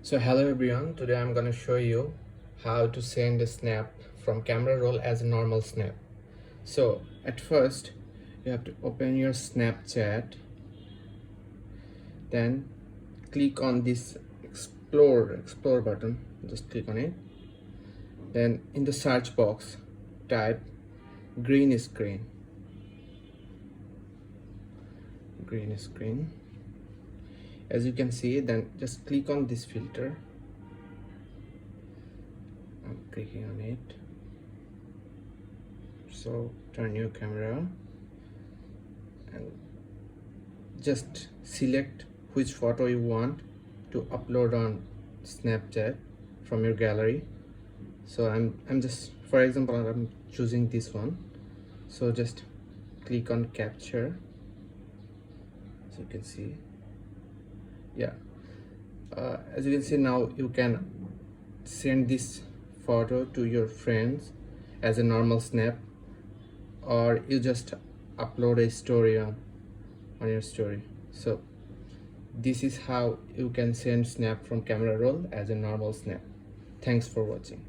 So hello everyone, today I'm gonna show you how to send a snap from camera roll as a normal snap. So at first you have to open your Snapchat, then click on this explore button, just click on it. Then in the search box type green screen. As you can see, then just click on this filter. I'm clicking on it. So turn your camera and just select which photo you want to upload on Snapchat from your gallery. So I'm just, for example, I'm choosing this one. So just click on capture. So you can see, yeah, as you can see, now you can send this photo to your friends as a normal snap, or you just upload a story on your story. So this is how you can send snap from camera roll as a normal snap. Thanks for watching.